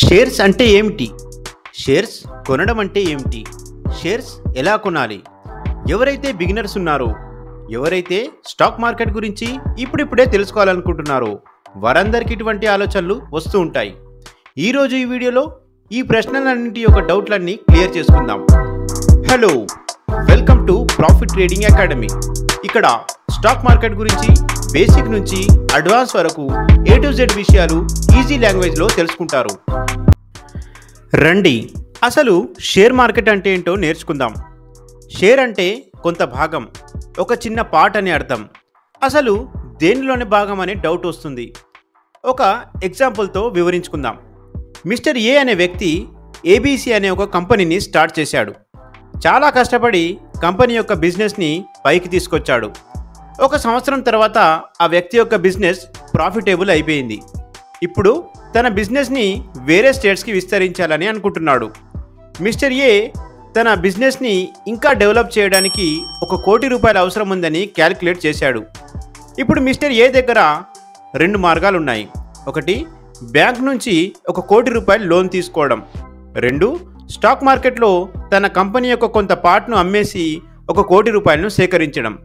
Shares అంటే ఏమిటి? Shares కొనడం అంటే ఏమిటి? షేర్స్ ఎలా కొనాలి? ఎవరైతే బిగినర్స్ ఉన్నారో, ఎవరైతే స్టాక్ మార్కెట్ గురించి ఇప్పుడిప్పుడే తెలుసుకోవాలనుకుంటున్నారో వారందరికీ ఇటువంటి ఆలోచనలు వస్తూ ఉంటాయి. ఈరోజు ఈ వీడియోలో ఈ ప్రశ్నలన్నింటి యొక్క డౌట్లన్నీ క్లియర్ చేసుకుందాం. Hello, welcome to profit trading academy. ఇక్కడ స్టాక్ మార్కెట్ గురించి బేసిక్ నుంచి అడ్వాన్స్ వరకు A to Z విషయాలు ఈజీ లాంగ్వేజ్లో తెలుసుకుంటారు. రండి, అసలు షేర్ మార్కెట్ అంటే ఏంటో నేర్చుకుందాం. షేర్ అంటే కొంత భాగం, ఒక చిన్న పార్ట్ అని అర్థం. అసలు దేనిలోని భాగం అనే డౌట్ వస్తుంది. ఒక ఎగ్జాంపుల్తో వివరించుకుందాం. మిస్టర్ ఏ అనే వ్యక్తి ABC అనే ఒక కంపెనీని స్టార్ట్ చేశాడు. చాలా కష్టపడి కంపెనీ యొక్క బిజినెస్ని పైకి తీసుకొచ్చాడు. ఒక సంవత్సరం తర్వాత ఆ వ్యక్తి యొక్క బిజినెస్ ప్రాఫిటబుల్ అయిపోయింది. ఇప్పుడు తన బిజినెస్ని వేరే స్టేట్స్కి విస్తరించాలని అనుకుంటున్నాడు. మిస్టర్ ఏ తన బిజినెస్ని ఇంకా డెవలప్ చేయడానికి ₹1 కోటి అవసరం ఉందని క్యాలిక్యులేట్ చేశాడు. ఇప్పుడు మిస్టర్ ఏ దగ్గర 2 మార్గాలు ఉన్నాయి. ఒకటి, బ్యాంక్ నుంచి ₹1 కోటి లోన్ తీసుకోవడం. 2, స్టాక్ మార్కెట్లో తన కంపెనీ యొక్క కొంత పార్ట్ను అమ్మేసి ₹1 కోటి సేకరించడం.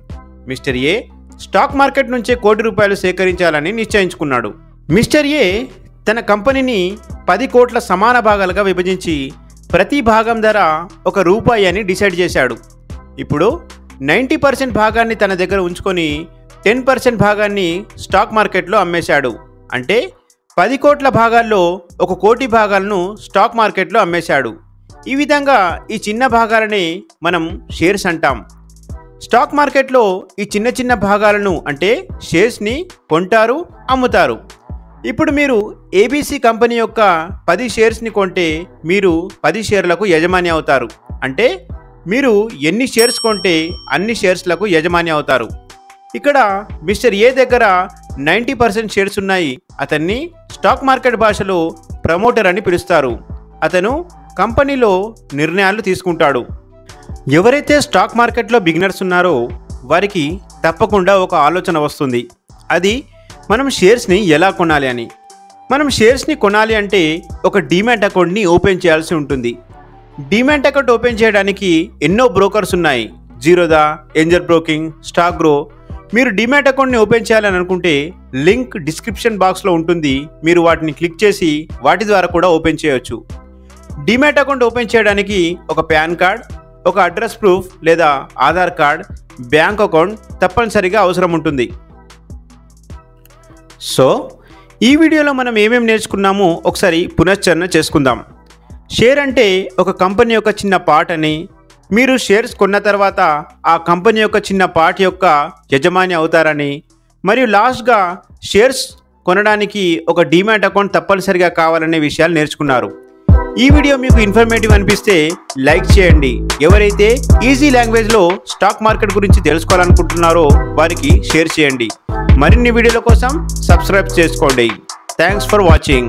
మిస్టర్ ఏ స్టాక్ మార్కెట్ నుంచే ₹1 కోటి సేకరించాలని నిశ్చయించుకున్నాడు. మిస్టర్ ఏ తన కంపెనీని 10 కోట్ల సమాన భాగాలుగా విభజించి ప్రతి భాగం ధర ₹1 అని డిసైడ్ చేశాడు. ఇప్పుడు 90% భాగాన్ని తన దగ్గర ఉంచుకొని 10% భాగాన్ని స్టాక్ మార్కెట్లో అమ్మేశాడు. అంటే 10 కోట్ల భాగాల్లో ₹1 కోటి భాగాలను స్టాక్ మార్కెట్లో అమ్మేశాడు. ఈ విధంగా ఈ చిన్న భాగాలని మనం షేర్స్ అంటాం. స్టాక్ మార్కెట్లో ఈ చిన్న చిన్న భాగాలను అంటే షేర్స్ని కొంటారు, అమ్ముతారు. ఇప్పుడు మీరు ABC కంపెనీ యొక్క 10 షేర్స్ని కొంటే మీరు 10 షేర్లకు యజమాని అవుతారు. అంటే మీరు ఎన్ని షేర్స్ కొంటే అన్ని షేర్స్లకు యజమాని అవుతారు. ఇక్కడ మిస్టర్ ఏ దగ్గర 90% షేర్స్ ఉన్నాయి. అతన్ని స్టాక్ మార్కెట్ భాషలో ప్రమోటర్ అని పిలుస్తారు. అతను కంపెనీలో నిర్ణయాలు తీసుకుంటాడు. ఎవరైతే స్టాక్ మార్కెట్లో బిగినర్స్ ఉన్నారో వారికి తప్పకుండా ఒక ఆలోచన వస్తుంది. అది మనం షేర్స్ని ఎలా కొనాలి అని. మనం షేర్స్ని కొనాలి అంటే ఒక డీమ్యాట్ అకౌంట్ని ఓపెన్ చేయాల్సి ఉంటుంది. డీమ్యాట్ అకౌంట్ ఓపెన్ చేయడానికి ఎన్నో బ్రోకర్స్ ఉన్నాయి. Zerodha, Angel broking, stock grow. మీరు డీమ్యాట్ అకౌంట్ని ఓపెన్ చేయాలని అనుకుంటే లింక్ డిస్క్రిప్షన్ బాక్స్లో ఉంటుంది. మీరు వాటిని క్లిక్ చేసి వాటి ద్వారా కూడా ఓపెన్ చేయొచ్చు. డీమ్యాట్ అకౌంట్ ఓపెన్ చేయడానికి ఒక పాన్ కార్డ్, ఒక అడ్రస్ ప్రూఫ్ లేదా ఆధార్ కార్డ్, బ్యాంక్ అకౌంట్ తప్పనిసరిగా అవసరం ఉంటుంది. సో ఈ వీడియోలో మనం ఏమేమి నేర్చుకున్నామో ఒకసారి పునశ్చరణ చేసుకుందాం. షేర్ అంటే ఒక కంపెనీ యొక్క చిన్న పార్ట్ అని, మీరు షేర్స్ కొన్న తర్వాత ఆ కంపెనీ యొక్క చిన్న పార్ట్ యొక్క యజమాని అవుతారని, మరియు లాస్ట్గా షేర్స్ కొనడానికి ఒక డీమ్యాట్ అకౌంట్ తప్పనిసరిగా కావాలనే విషయాలు నేర్చుకున్నారు. ఈ వీడియో మీకు ఇన్ఫర్మేటివ్ అనిపిస్తే లైక్ చేయండి. ఎవరైతే ఈజీ లాంగ్వేజ్లో స్టాక్ మార్కెట్ గురించి తెలుసుకోవాలనుకుంటున్నారో వారికి షేర్ చేయండి. మరిన్ని వీడియోల కోసం సబ్స్క్రైబ్ చేసుకోండి. Thanks for watching.